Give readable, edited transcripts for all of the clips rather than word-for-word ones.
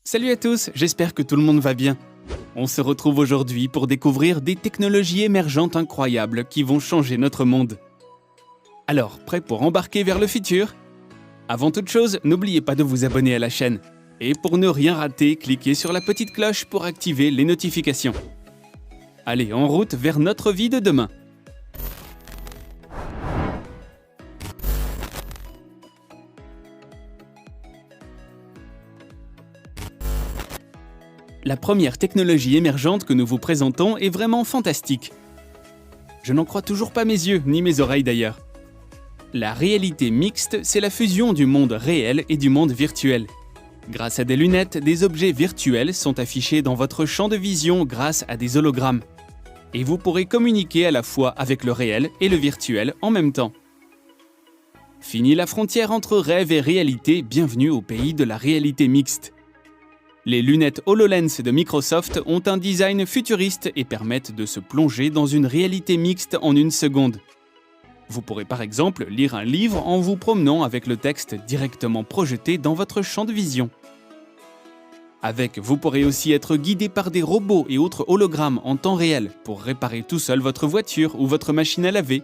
Salut à tous, j'espère que tout le monde va bien. On se retrouve aujourd'hui pour découvrir des technologies émergentes incroyables qui vont changer notre monde. Alors, prêt pour embarquer vers le futur ? Avant toute chose, n'oubliez pas de vous abonner à la chaîne. Et pour ne rien rater, cliquez sur la petite cloche pour activer les notifications. Allez, en route vers notre vie de demain. La première technologie émergente que nous vous présentons est vraiment fantastique. Je n'en crois toujours pas mes yeux, ni mes oreilles d'ailleurs. La réalité mixte, c'est la fusion du monde réel et du monde virtuel. Grâce à des lunettes, des objets virtuels sont affichés dans votre champ de vision grâce à des hologrammes. Et vous pourrez communiquer à la fois avec le réel et le virtuel en même temps. Fini la frontière entre rêve et réalité, bienvenue au pays de la réalité mixte. Les lunettes HoloLens de Microsoft ont un design futuriste et permettent de se plonger dans une réalité mixte en une seconde. Vous pourrez par exemple lire un livre en vous promenant avec le texte directement projeté dans votre champ de vision. Avec, vous pourrez aussi être guidé par des robots et autres hologrammes en temps réel pour réparer tout seul votre voiture ou votre machine à laver.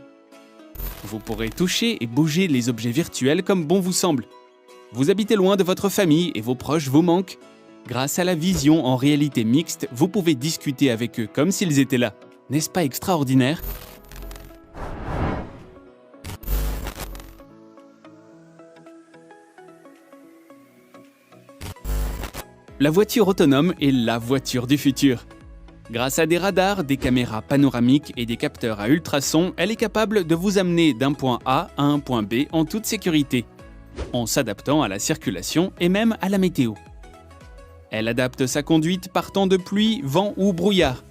Vous pourrez toucher et bouger les objets virtuels comme bon vous semble. Vous habitez loin de votre famille et vos proches vous manquent. Grâce à la vision en réalité mixte, vous pouvez discuter avec eux comme s'ils étaient là. N'est-ce pas extraordinaire ? La voiture autonome est la voiture du futur. Grâce à des radars, des caméras panoramiques et des capteurs à ultrasons, elle est capable de vous amener d'un point A à un point B en toute sécurité, en s'adaptant à la circulation et même à la météo. Elle adapte sa conduite par temps de pluie, vent ou brouillard.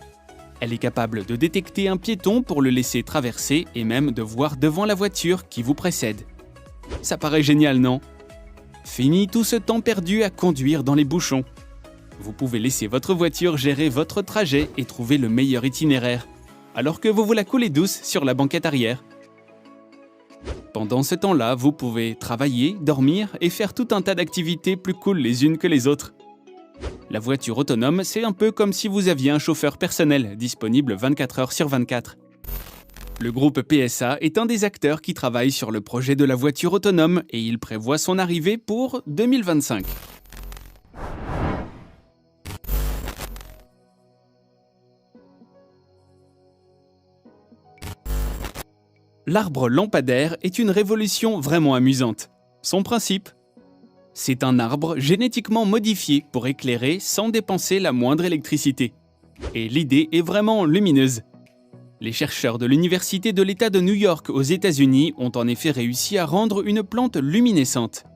Elle est capable de détecter un piéton pour le laisser traverser et même de voir devant la voiture qui vous précède. Ça paraît génial, non ? Fini tout ce temps perdu à conduire dans les bouchons. Vous pouvez laisser votre voiture gérer votre trajet et trouver le meilleur itinéraire, alors que vous la coulez douce sur la banquette arrière. Pendant ce temps-là, vous pouvez travailler, dormir et faire tout un tas d'activités plus cool les unes que les autres. La voiture autonome, c'est un peu comme si vous aviez un chauffeur personnel, disponible 24 heures sur 24. Le groupe PSA est un des acteurs qui travaille sur le projet de la voiture autonome et il prévoit son arrivée pour 2025. L'arbre lampadaire est une révolution vraiment amusante. Son principe ? C'est un arbre génétiquement modifié pour éclairer sans dépenser la moindre électricité. Et l'idée est vraiment lumineuse. Les chercheurs de l'Université de l'État de New York aux États-Unis ont en effet réussi à rendre une plante luminescente.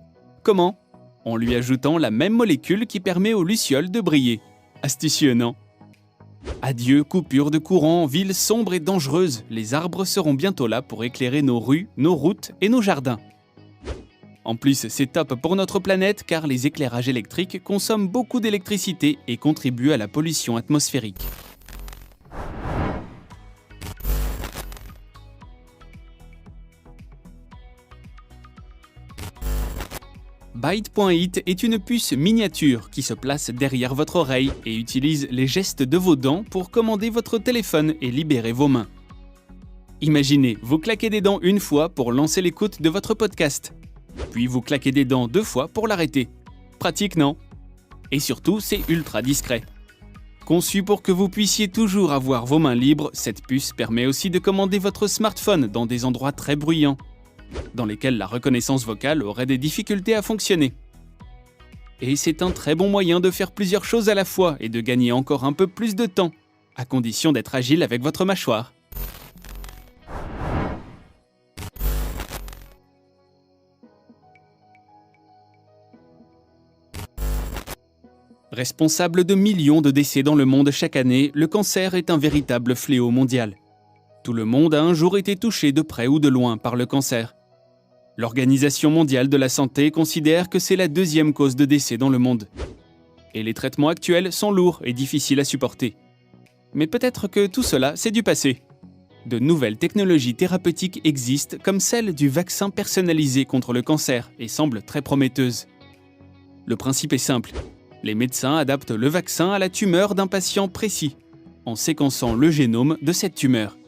Comment ? En lui ajoutant la même molécule qui permet aux lucioles de briller. Astucieux, non ? Adieu coupure de courant, ville sombre et dangereuse, les arbres seront bientôt là pour éclairer nos rues, nos routes et nos jardins. En plus, c'est top pour notre planète car les éclairages électriques consomment beaucoup d'électricité et contribuent à la pollution atmosphérique. Byte.it est une puce miniature qui se place derrière votre oreille et utilise les gestes de vos dents pour commander votre téléphone et libérer vos mains. Imaginez, vous claquez des dents une fois pour lancer l'écoute de votre podcast. Puis vous claquez des dents 2 fois pour l'arrêter. Pratique, non ? Et surtout, c'est ultra discret. Conçue pour que vous puissiez toujours avoir vos mains libres, cette puce permet aussi de commander votre smartphone dans des endroits très bruyants, dans lesquels la reconnaissance vocale aurait des difficultés à fonctionner. Et c'est un très bon moyen de faire plusieurs choses à la fois et de gagner encore un peu plus de temps, à condition d'être agile avec votre mâchoire. Responsable de millions de décès dans le monde chaque année, le cancer est un véritable fléau mondial. Tout le monde a un jour été touché de près ou de loin par le cancer. L'Organisation mondiale de la santé considère que c'est la 2e cause de décès dans le monde. Et les traitements actuels sont lourds et difficiles à supporter. Mais peut-être que tout cela, c'est du passé. De nouvelles technologies thérapeutiques existent comme celle du vaccin personnalisé contre le cancer et semblent très prometteuses. Le principe est simple. Les médecins adaptent le vaccin à la tumeur d'un patient précis, en séquençant le génome de cette tumeur.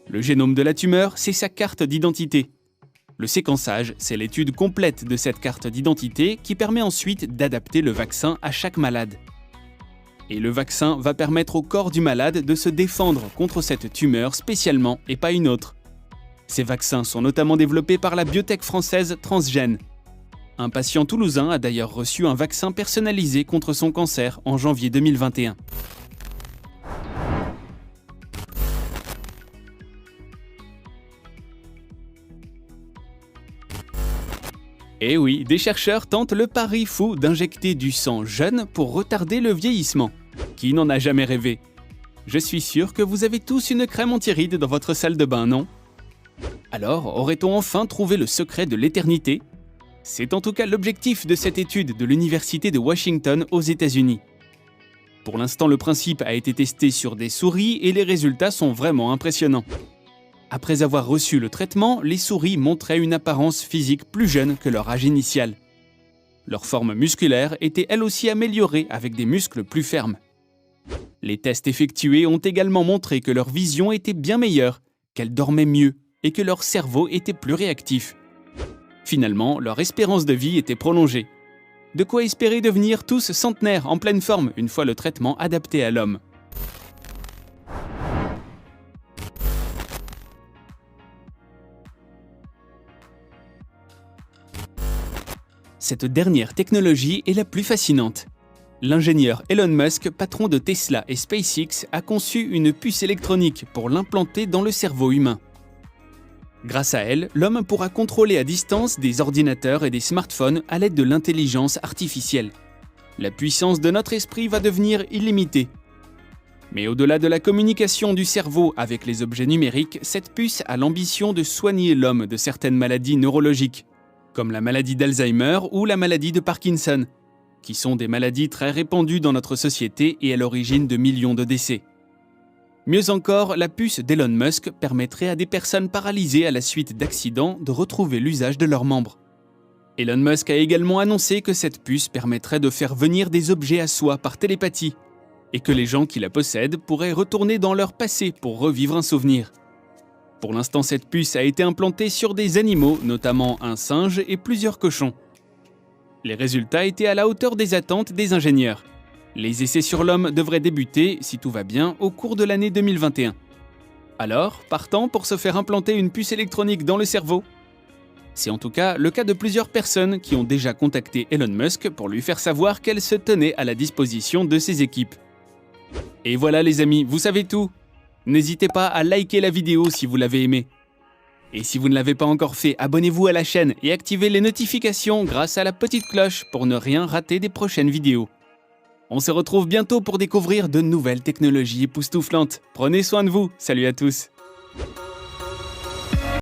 Le génome de la tumeur, c'est sa carte d'identité. Le séquençage, c'est l'étude complète de cette carte d'identité qui permet ensuite d'adapter le vaccin à chaque malade. Et le vaccin va permettre au corps du malade de se défendre contre cette tumeur spécialement et pas une autre. Ces vaccins sont notamment développés par la biotech française Transgène. Un patient toulousain a d'ailleurs reçu un vaccin personnalisé contre son cancer en janvier 2021. Et oui, des chercheurs tentent le pari fou d'injecter du sang jeune pour retarder le vieillissement. Qui n'en a jamais rêvé? Je suis sûr que vous avez tous une crème anti-rides dans votre salle de bain, non? Alors, aurait-on enfin trouvé le secret de l'éternité? C'est en tout cas l'objectif de cette étude de l'Université de Washington aux États-Unis. Pour l'instant, le principe a été testé sur des souris et les résultats sont vraiment impressionnants. Après avoir reçu le traitement, les souris montraient une apparence physique plus jeune que leur âge initial. Leur forme musculaire était elle aussi améliorée avec des muscles plus fermes. Les tests effectués ont également montré que leur vision était bien meilleure, qu'elles dormaient mieux et que leur cerveau était plus réactif. Finalement, leur espérance de vie était prolongée. De quoi espérer devenir tous centenaires en pleine forme une fois le traitement adapté à l'homme. Cette dernière technologie est la plus fascinante. L'ingénieur Elon Musk, patron de Tesla et SpaceX, a conçu une puce électronique pour l'implanter dans le cerveau humain. Grâce à elle, l'homme pourra contrôler à distance des ordinateurs et des smartphones à l'aide de l'intelligence artificielle. La puissance de notre esprit va devenir illimitée. Mais au-delà de la communication du cerveau avec les objets numériques, cette puce a l'ambition de soigner l'homme de certaines maladies neurologiques, comme la maladie d'Alzheimer ou la maladie de Parkinson, qui sont des maladies très répandues dans notre société et à l'origine de millions de décès. Mieux encore, la puce d'Elon Musk permettrait à des personnes paralysées à la suite d'accidents de retrouver l'usage de leurs membres. Elon Musk a également annoncé que cette puce permettrait de faire venir des objets à soi par télépathie, et que les gens qui la possèdent pourraient retourner dans leur passé pour revivre un souvenir. Pour l'instant, cette puce a été implantée sur des animaux, notamment un singe et plusieurs cochons. Les résultats étaient à la hauteur des attentes des ingénieurs. Les essais sur l'homme devraient débuter, si tout va bien, au cours de l'année 2021. Alors, partant pour se faire implanter une puce électronique dans le cerveau? C'est en tout cas le cas de plusieurs personnes qui ont déjà contacté Elon Musk pour lui faire savoir qu'elle se tenait à la disposition de ses équipes. Et voilà les amis, vous savez tout. N'hésitez pas à liker la vidéo si vous l'avez aimée. Et si vous ne l'avez pas encore fait, abonnez-vous à la chaîne et activez les notifications grâce à la petite cloche pour ne rien rater des prochaines vidéos. On se retrouve bientôt pour découvrir de nouvelles technologies époustouflantes. Prenez soin de vous, salut à tous.